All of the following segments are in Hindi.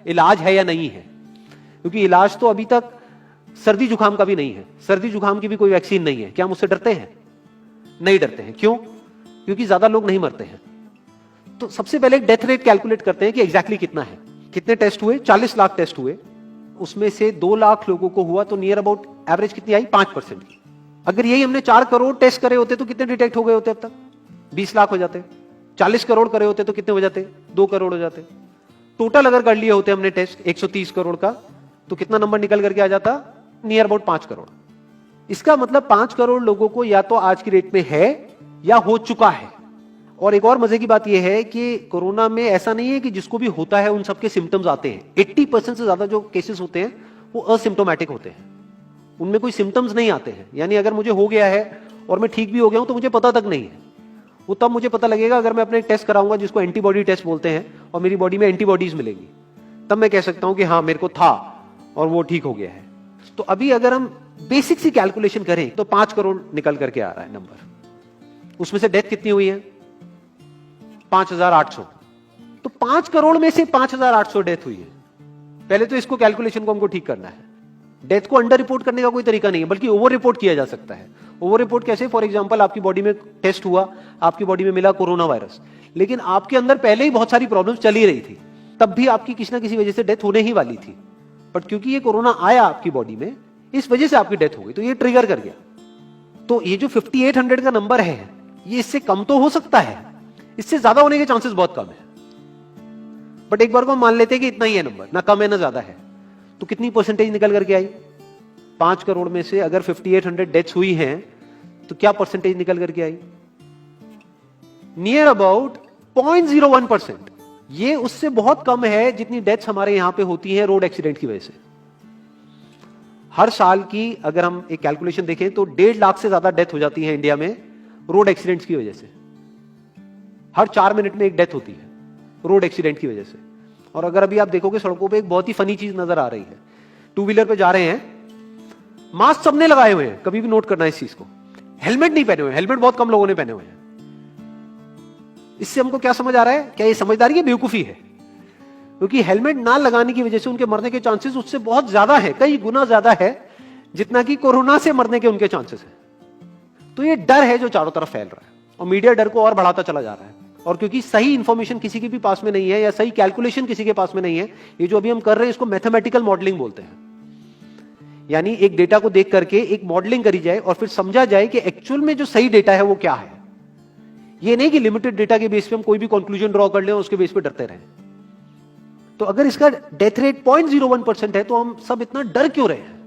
इलाज है या नहीं है, क्योंकि इलाज तो अभी तक सर्दी जुकाम का भी नहीं है, सर्दी जुकाम की भी कोई वैक्सीन नहीं है। क्या हम उससे डरते हैं? नहीं डरते हैं। क्यों? क्योंकि ज्यादा लोग नहीं मरते हैं। तो सबसे पहले डेथ रेट कैलकुलेट करते हैं कि एग्जैक्टली कितना है। कितने टेस्ट हुए? 40 लाख टेस्ट हुए, उसमें से 2 लाख लोगों को हुआ, तो नियर अबाउट एवरेज कितनी आई? 5% की। अगर यही हमने 4 करोड़ टेस्ट करे होते तो कितने डिटेक्ट हो गए होते अब तक? 20 लाख हो जाते। 40 करोड़ करे होते तो कितने हो जाते? 2 करोड़ हो जाते। टोटल अगर कर लिए होते हमने टेस्ट 130 करोड़ का, तो कितना नंबर निकल करके आ जाता? Near about 5 crore. इसका मतलब 5 करोड़ लोगों को या तो आज की डेट में है या हो चुका है। और एक और मजे की बात यह है कि कोरोना में ऐसा नहीं है कि जिसको भी होता है उन सबके सिम्टम्स आते हैं। 80% से ज्यादा जो केसेस होते हैं वो असिम्टोमेटिक होते हैं, उनमें कोई सिम्टम्स नहीं आते हैं। यानी अगर मुझे हो गया है और मैं ठीक भी हो गया हूं तो मुझे पता तक नहीं है। वो तब मुझे पता लगेगा अगर मैं अपने टेस्ट कराऊंगा जिसको एंटीबॉडी टेस्ट बोलते हैं, और मेरी बॉडी में एंटीबॉडीज मिलेगी, तब मैं कह सकता हूं कि हाँ मेरे को था और वो ठीक हो गया है। तो अभी अगर हम बेसिक सी कैलकुलेशन करें तो 5 करोड़ निकल करके आ रहा है नंबर। उसमें से डेथ कितनी हुई है? 5,800। तो 5 करोड़ में से 5,800 डेथ हुई है। पहले तो इसको कैलकुलेशन को हमको ठीक करना है। डेथ को अंडर रिपोर्ट करने का कोई तरीका नहीं है, बल्कि ओवर रिपोर्ट किया जा सकता है। ओवर रिपोर्ट कैसे? फॉर एग्जांपल आपकी बॉडी में टेस्ट हुआ, आपकी बॉडी में मिला कोरोना वायरस, लेकिन आपके अंदर पहले ही बहुत सारी प्रॉब्लम्स चली रही थी, तब भी आपकी किसी ना किसी वजह से डेथ होने ही वाली थी, बट क्योंकि ये कोरोना आया आपकी बॉडी में, इस वजह से आपकी डेथ हो गई, तो ये ट्रिगर कर गया। तो ये जो 5800 का नंबर है, ये इससे कम तो हो सकता है, इससे ज्यादा होने के चांसेस बहुत कम है। बट एक बार को हम मान लेते हैं कि इतना ही है नंबर, ना कम है ना ज्यादा है, तो कितनी परसेंटेज निकल करके आई? 5 करोड़ में से अगर 5800 डेथ्स हुई हैं तो क्या परसेंटेज निकल करके आई? Near about 0.01%। ये उससे बहुत कम है जितनी डेथ्स हमारे यहां पे होती हैं रोड एक्सीडेंट की वजह से। हर साल की अगर हम एक कैलकुलेशन देखें तो 1.5 लाख से ज्यादा डेथ हो जाती है इंडिया में रोड एक्सीडेंट्स की वजह से। हर 4 मिनट में एक डेथ होती है रोड एक्सीडेंट की वजह से। और अगर अभी आप देखोगे सड़कों पे एक बहुत ही फनी चीज नजर आ रही है, 2 व्हीलर पे जा रहे हैं, मास्क सबने लगाए हुए हैं, कभी भी नोट करना इस चीज को, हेलमेट नहीं पहने हुए, हेलमेट बहुत कम लोगों ने पहने हुए हैं। इससे हमको क्या समझ आ रहा है? क्या ये समझदारी है, बेवकूफी है? क्योंकि हेलमेट ना लगाने की वजह से उनके मरने के चांसेस उससे बहुत ज्यादा है, कई गुना ज्यादा है जितना कि कोरोना से मरने के उनके चांसेस है। तो ये डर है जो चारों तरफ फैल रहा है, और मीडिया डर को और बढ़ाता चला जा रहा है। और क्योंकि सही इंफॉर्मेशन किसी के भी पास में नहीं है, या सही कैलकुलेशन किसी के पास में नहीं है, ये जो अभी हम कर रहे हैं इसको मैथमेटिकल मॉडलिंग बोलते हैं। यानी एक डेटा को देख करके एक मॉडलिंग करी जाए और फिर समझा जाए कि एक्चुअल में जो सही डेटा है वो क्या है। ये नहीं कि लिमिटेड डेटा के बेस पे हम कोई भी कंक्लूजन ड्रॉ कर लें और उसके बेस पे डरते रहें। तो अगर इसका डेथ रेट 0.01% है तो हम सब इतना डर क्यों रहे हैं?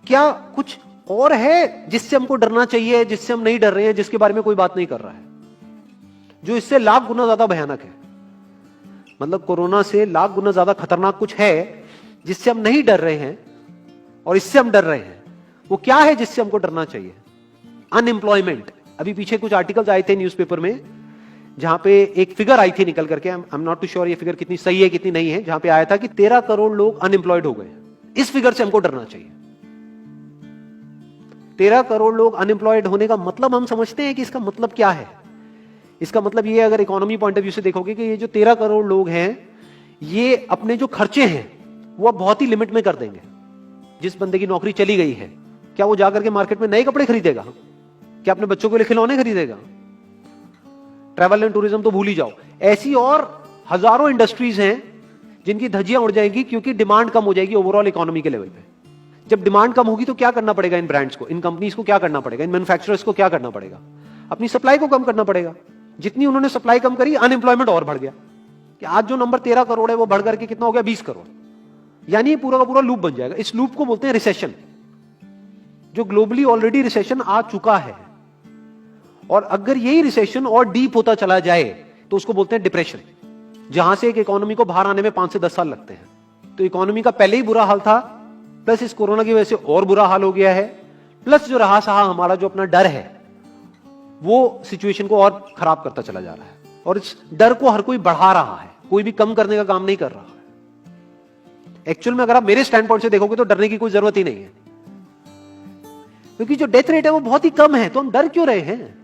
क्या कुछ और है जिससे हमको डरना चाहिए, जिससे हम नहीं डर रहे हैं, जिसके बारे में कोई बात नहीं कर रहा है, जो इससे लाख गुना ज्यादा भयानक है? मतलब कोरोना से लाख गुना ज्यादा खतरनाक कुछ है जिससे हम नहीं डर रहे हैं और इससे हम डर रहे हैं। वो क्या है जिससे हमको डरना चाहिए? अनएम्प्लॉयमेंट। अभी पीछे कुछ आर्टिकल्स आए थे न्यूज़पेपर में जहां पे एक फिगर आई थी निकल करके, I am not too sure ये फिगर कितनी सही है कितनी नहीं है, जहां पे आया था कि 13 करोड़ लोग अनएम्प्लॉयड हो गए। इस फिगर से हमको डरना चाहिए। 13 करोड़ लोग अनएम्प्लॉयड होने का मतलब हम समझते हैं कि इसका मतलब क्या है? इसका मतलब ये, अगर इकोनॉमी पॉइंट ऑफ व्यू से देखोगे, कि ये जो 13 करोड़ लोग हैं ये अपने जो खर्चे हैं वो बहुत ही लिमिट में कर देंगे। जिस बंदे की नौकरी चली गई है, क्या वो जाकर के मार्केट में नए कपड़े खरीदेगा? क्या अपने बच्चों के लिए खिलौने खरीदेगा? ट्रैवल एंड टूरिज्म तो भूल ही जाओ। ऐसी और हजारों इंडस्ट्रीज हैं जिनकी धज्जियां उड़ जाएंगी क्योंकि डिमांड कम हो जाएगी ओवरऑल इकोनॉमी के लेवल पे। जब डिमांड कम होगी तो क्या करना पड़ेगा इन ब्रांड्स को, इन कंपनीज को क्या करना पड़ेगा, इन मैन्युफैक्चरर्स को क्या करना पड़ेगा? अपनी सप्लाई को कम करना पड़ेगा। जितनी उन्होंने सप्लाई कम करी, अनएम्प्लॉयमेंट और बढ़ गया। कि आज जो नंबर 13 करोड़ है वो बढ़ करके कितना हो गया? 20 करोड़। यानी ये पूरा का पूरा लूप बन जाएगा। इस लूप को बोलते हैं रिसेशन, जो ग्लोबली ऑलरेडी रिसेशन आ चुका है। और अगर यही रिसेशन और डीप होता चला जाए तो उसको बोलते हैं डिप्रेशन, जहां से एक इकोनॉमी को बाहर आने में 5 से 10 साल लगते हैं। तो इकोनॉमी का पहले ही बुरा हाल था, प्लस इस कोरोना की वजह से और बुरा हाल हो गया है, प्लस जो रहा सहा हमारा जो अपना डर है वो सिचुएशन को और खराब करता चला जा रहा है। और इस डर को हर कोई बढ़ा रहा है, कोई भी कम करने का काम नहीं कर रहा है। एक्चुअल में अगर आप मेरे स्टैंड पॉइंट से देखोगे तो डरने की कोई जरूरत ही नहीं है, क्योंकि जो डेथ रेट है वो बहुत ही कम है। तो हम डर क्यों रहे हैं?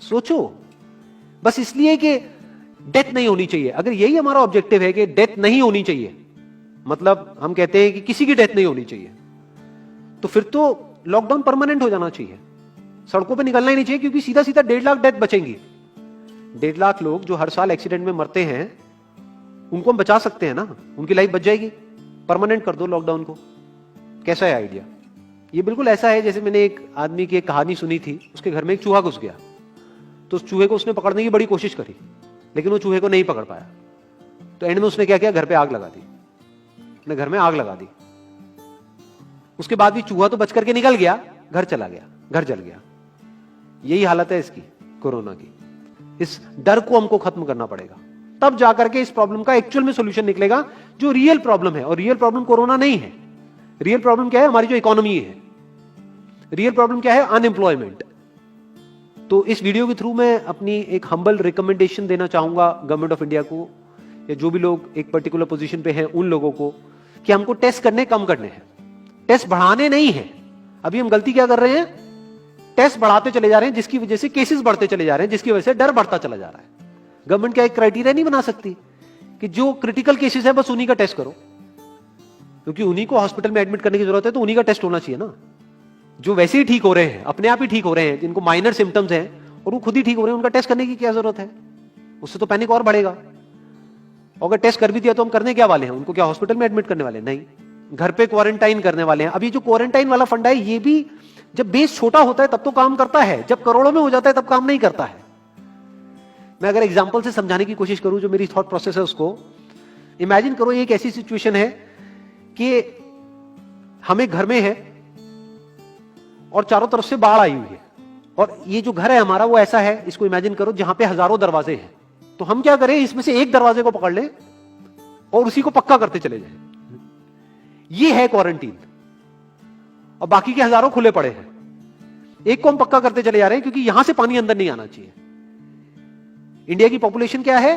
सोचो। बस इसलिए कि डेथ नहीं होनी चाहिए। अगर यही हमारा ऑब्जेक्टिव है कि डेथ नहीं होनी चाहिए, मतलब हम कहते हैं कि किसी की डेथ नहीं होनी चाहिए, तो फिर तो लॉकडाउन परमानेंट हो जाना चाहिए, सड़कों पे निकलना ही नहीं चाहिए, क्योंकि सीधा सीधा 1.5 लाख डेथ बचेंगी। 1.5 लाख लोग जो हर साल एक्सीडेंट में मरते हैं, उनको हम बचा सकते हैं ना, उनकी लाइफ बच जाएगी। परमानेंट कर दो लॉकडाउन को। कैसा है आइडिया? ये बिल्कुल ऐसा है जैसे मैंने एक आदमी की एक कहानी सुनी थी, उसके घर में एक चूहा घुस गया, तो उस चूहे को उसने पकड़ने की बड़ी कोशिश करी, लेकिन वो चूहे को नहीं पकड़ पाया। तो एंड में उसने क्या किया, घर पे आग लगा दी, अपने घर में आग लगा दी। उसके बाद भी चूहा तो बच करके निकल गया, घर चला गया, घर जल गया। यही हालत है इसकी, कोरोना की। इस डर को हमको खत्म करना पड़ेगा, तब जाकर के इस प्रॉब्लम का एक्चुअल में सॉल्यूशन निकलेगा, जो रियल प्रॉब्लम है। और रियल प्रॉब्लम कोरोना नहीं है। रियल प्रॉब्लम क्या है? हमारी जो इकोनॉमी है। रियल प्रॉब्लम क्या है? अनएम्प्लॉयमेंट। तो इस वीडियो के थ्रू मैं अपनी एक हम्बल रिकमेंडेशन देना चाहूंगा गवर्नमेंट ऑफ इंडिया को, या जो भी लोग एक पर्टिकुलर पोजीशन पे हैं उन लोगों को, कि हमको टेस्ट करने कम करने हैं, टेस्ट बढ़ाने नहीं है। अभी हम गलती क्या कर रहे हैं? टेस्ट बढ़ाते चले जा रहे हैं, जिसकी वजह से केसेस बढ़ते चले जा रहे हैं, जिसकी वजह से डर बढ़ता चला जा रहा है। गवर्नमेंट क्या एक क्राइटेरिया नहीं बना सकती कि जो क्रिटिकल केसेस है बस उन्हीं का टेस्ट करो, क्योंकि उन्हीं को हॉस्पिटल में एडमिट करने की जरूरत है, तो उन्हीं का टेस्ट होना चाहिए ना। जो वैसे ही ठीक हो रहे हैं, अपने आप ही ठीक हो रहे हैं, जिनको माइनर सिम्टम्स हैं और वो खुद ही ठीक हो रहे हैं, उनका टेस्ट करने की क्या जरूरत है? उससे तो पैनिक और बढ़ेगा। और अगर टेस्ट कर भी दिया तो हम करने क्या वाले हैं? उनको क्या हॉस्पिटल में एडमिट करने वाले हैं? नहीं, घर पे क्वारंटाइन करने वाले हैं। अभी जो क्वारंटाइन वाला फंडा है, ये भी जब बेस छोटा होता है तब तो काम करता है, जब करोड़ों में हो जाता है तब काम नहीं करता है। मैं अगर एग्जांपल से समझाने की कोशिश करूं, जो मेरी थॉट प्रोसेस है उसको इमेजिन करो। एक ऐसी सिचुएशन है कि हम एक घर में है और चारों तरफ से बाढ़ आई हुई है, और ये जो घर है हमारा वो ऐसा है, इसको इमेजिन करो, जहां पे हजारों दरवाजे हैं। तो हम क्या करें, इसमें से एक दरवाजे को पकड़ लें और उसी को पक्का करते चले जाएं। ये है क्वारंटीन, और बाकी के हजारों खुले पड़े हैं। एक को हम पक्का करते चले जा रहे हैं, क्योंकि यहां से पानी अंदर नहीं आना चाहिए। इंडिया की पॉपुलेशन क्या है?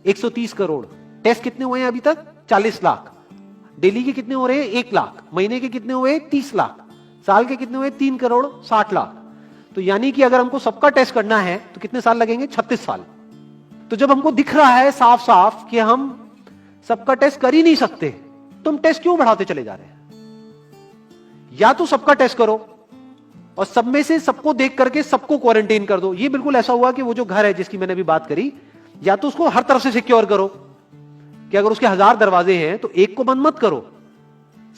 130 करोड़। टेस्ट कितने हुए हैं अभी तक? 40 लाख। दिल्ली के कितने हो रहे हैं? 1 लाख। महीने के कितने हुए? 30 लाख। साल के कितने हुए? 3 करोड़ 60 लाख। तो यानी कि अगर हमको सबका टेस्ट करना है तो कितने साल लगेंगे? 36 साल। तो जब हमको दिख रहा है साफ साफ कि हम सबका टेस्ट कर ही नहीं सकते, तो हम टेस्ट क्यों बढ़ाते चले जा रहे हैं? या तो सबका टेस्ट करो और सब में से सबको देख करके सबको क्वारंटाइन कर दो। ये बिल्कुल ऐसा हुआ कि वो जो घर है जिसकी मैंने अभी बात करी, या तो उसको हर तरफ से सिक्योर करो कि अगर उसके 1000 दरवाजे हैं तो एक को बंद मत करो,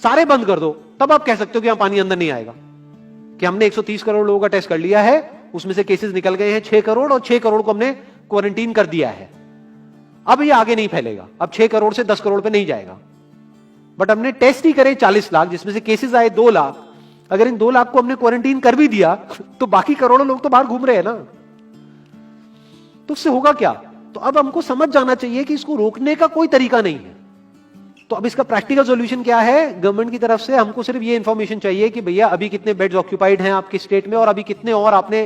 सारे बंद कर दो। तब आप कह सकते हो कि यहां पानी अंदर नहीं आएगा, कि हमने 130 करोड़ लोगों का टेस्ट कर लिया है, उसमें से केसेस निकल गए हैं 6 करोड़, और 6 करोड़ को हमने क्वारंटीन कर दिया है। अब ये आगे नहीं फैलेगा, अब 6 करोड़ से 10 करोड़ पे नहीं जाएगा। बट हमने टेस्ट ही करे 40 लाख, जिसमें से केसेस आए 2 लाख। अगर इन 2 लाख को हमने क्वारंटीन कर भी दिया तो बाकी करोड़ों लोग तो बाहर घूम रहे हैं ना, तो उससे होगा क्या? तो अब हमको समझ जाना चाहिए कि इसको रोकने का कोई तरीका नहीं है। तो अब इसका प्रैक्टिकल सॉल्यूशन क्या है? गवर्नमेंट की तरफ से हमको सिर्फ ये इंफॉर्मेशन चाहिए कि भैया अभी कितने बेड्स ऑक्यूपाइड हैं आपके स्टेट में, और अभी कितने और आपने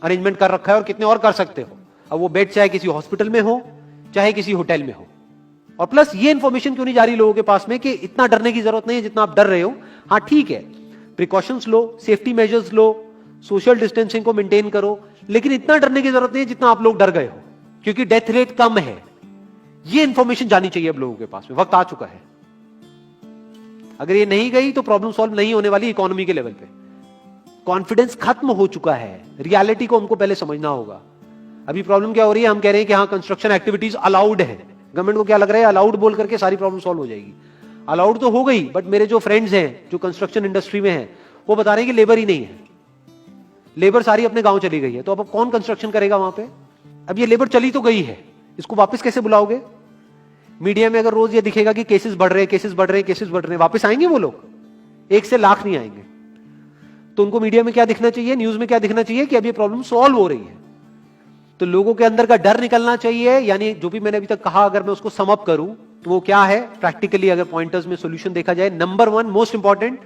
अरेंजमेंट कर रखा है, और कितने और कर सकते हो। अब वो बेड चाहे किसी हॉस्पिटल में हो चाहे किसी होटल में हो। और प्लस ये इंफॉर्मेशन क्यों नहीं जा रही लोगों के पास में कि इतना डरने की जरूरत नहीं है जितना आप डर रहे हो। हाँ ठीक है, प्रिकॉशंस लो, सेफ्टी मेजर्स लो, सोशल डिस्टेंसिंग को मेंटेन करो, लेकिन इतना डरने की जरूरत नहीं है जितना आप लोग डर गए हो, क्योंकि डेथ रेट कम है। ये इंफॉर्मेशन जानी चाहिए अब लोगों के पास में, वक्त आ चुका है। अगर ये नहीं गई तो प्रॉब्लम सॉल्व नहीं होने वाली इकोनॉमी के लेवल पे। कॉन्फिडेंस खत्म हो चुका है, रियलिटी को हमको पहले समझना होगा। अभी प्रॉब्लम क्या हो रही है? हम कह रहे हैं कि हाँ कंस्ट्रक्शन एक्टिविटीज अलाउड है। गवर्नमेंट को क्या लग रहा है? अलाउड बोल करके सारी प्रॉब्लम सॉल्व हो जाएगी। अलाउड तो हो गई, बट मेरे जो फ्रेंड्स हैं जो कंस्ट्रक्शन इंडस्ट्री में हैं, वो बता रहे हैं कि लेबर ही नहीं है, लेबर सारी अपने गांव चली गई है। तो अब कौन कंस्ट्रक्शन करेगा वहां पे? अब ये लेबर चली तो गई है, इसको वापस कैसे बुलाओगे? मीडिया में अगर रोज ये दिखेगा कि केसेस बढ़ रहे हैं, केसेस बढ़ रहे हैं, केसेस बढ़ रहे हैं, वापस आएंगे वो लोग? 1 से लाख नहीं आएंगे। तो उनको मीडिया में क्या दिखना चाहिए, न्यूज में क्या दिखना चाहिए? कि अब ये प्रॉब्लम सॉल्व हो रही है। तो लोगों के अंदर का डर निकलना चाहिए। यानी जो भी मैंने अभी तक कहा, अगर मैं उसको सम अप करूं तो वो क्या है प्रैक्टिकली, अगर पॉइंटर्स में सॉल्यूशन देखा जाए। नंबर 1 मोस्ट इंपॉर्टेंट,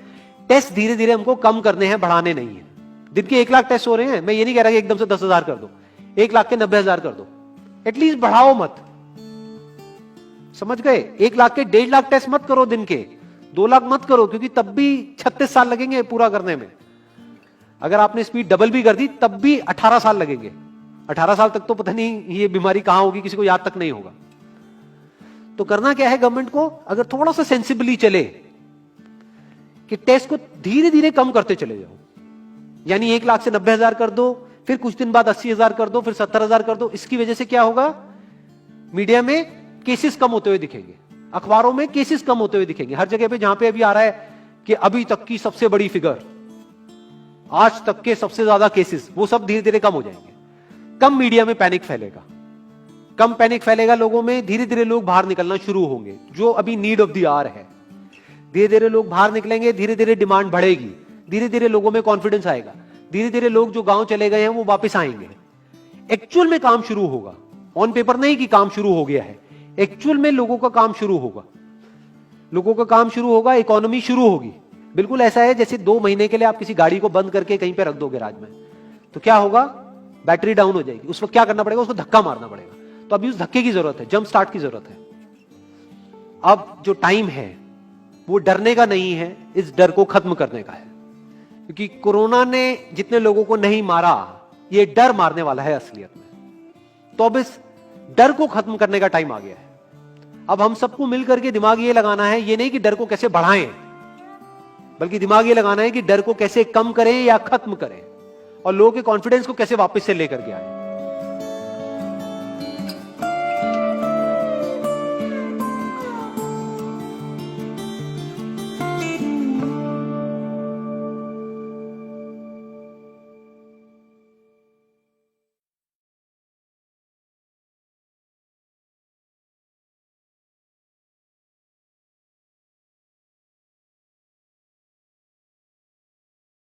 टेस्ट धीरे धीरे हमको कम करने हैं, बढ़ाने नहीं है। दिन के 1 लाख टेस्ट हो रहे हैं, मैं ये नहीं कह रहा कि एकदम से 10,000 कर दो, 1 लाख के 90,000 कर दो, एटलीस्ट बढ़ाओ मत। समझ गए? 1 लाख के 1.5 लाख टेस्ट मत करो दिन के, 2 लाख मत करो, क्योंकि तब भी 36 साल लगेंगे पूरा करने में। अगर आपने स्पीड डबल भी कर दी तब भी 18 साल लगेंगे। 18 साल तक तो पता नहीं ये बीमारी कहां होगी, किसी को याद तक नहीं होगा। तो करना क्या है गवर्नमेंट को, अगर थोड़ा सा सेंसिबली चले कि टेस्ट को धीरे धीरे कम करते चले जाओ, यानी 1 लाख से 90,000 कर दो, फिर कुछ दिन बाद 80,000 कर दो, फिर 70,000 कर दो। इसकी वजह से क्या होगा, मीडिया में केसेस कम होते हुए दिखेंगे, अखबारों में केसेस कम होते हुए दिखेंगे, हर जगह पे जहां पे अभी आ रहा है कि अभी तक की सबसे बड़ी फिगर, आज तक के सबसे ज्यादा केसेस, वो सब धीरे धीरे कम हो जाएंगे। कम मीडिया में पैनिक फैलेगा, कम पैनिक फैलेगा लोगों में, धीरे धीरे लोग बाहर निकलना शुरू होंगे, जो अभी नीड ऑफ द आवर है। धीरे धीरे लोग बाहर निकलेंगे, धीरे धीरे डिमांड बढ़ेगी, धीरे धीरे लोगों में कॉन्फिडेंस आएगा, धीरे धीरे लोग जो गांव चले गए हैं वो वापस आएंगे, एक्चुअल में काम शुरू होगा। ऑन पेपर नहीं कि काम शुरू हो गया है, एक्चुअल में लोगों का काम शुरू होगा, लोगों का काम शुरू होगा, इकोनॉमी शुरू होगी। बिल्कुल ऐसा है जैसे 2 महीने के लिए आप किसी गाड़ी को बंद करके कहीं पे रख दो गैराज में, तो क्या होगा, बैटरी डाउन हो जाएगी, उस वक्त क्या करना पड़ेगा, उसको धक्का मारना पड़ेगा। तो अभी उस धक्के की जरूरत है, जंप स्टार्ट की जरूरत है। अब जो टाइम है वो डरने का नहीं है, इस डर को खत्म करने का है, क्योंकि कोरोना ने जितने लोगों को नहीं मारा, ये डर मारने वाला है असलियत में। तो अब इस डर को खत्म करने का टाइम आ गया है। अब हम सबको मिलकर के दिमाग ये लगाना है, ये नहीं कि डर को कैसे बढ़ाएं, बल्कि दिमाग ये लगाना है कि डर को कैसे कम करें या खत्म करें, और लोगों के कॉन्फिडेंस को कैसे वापस से लेकर के आए।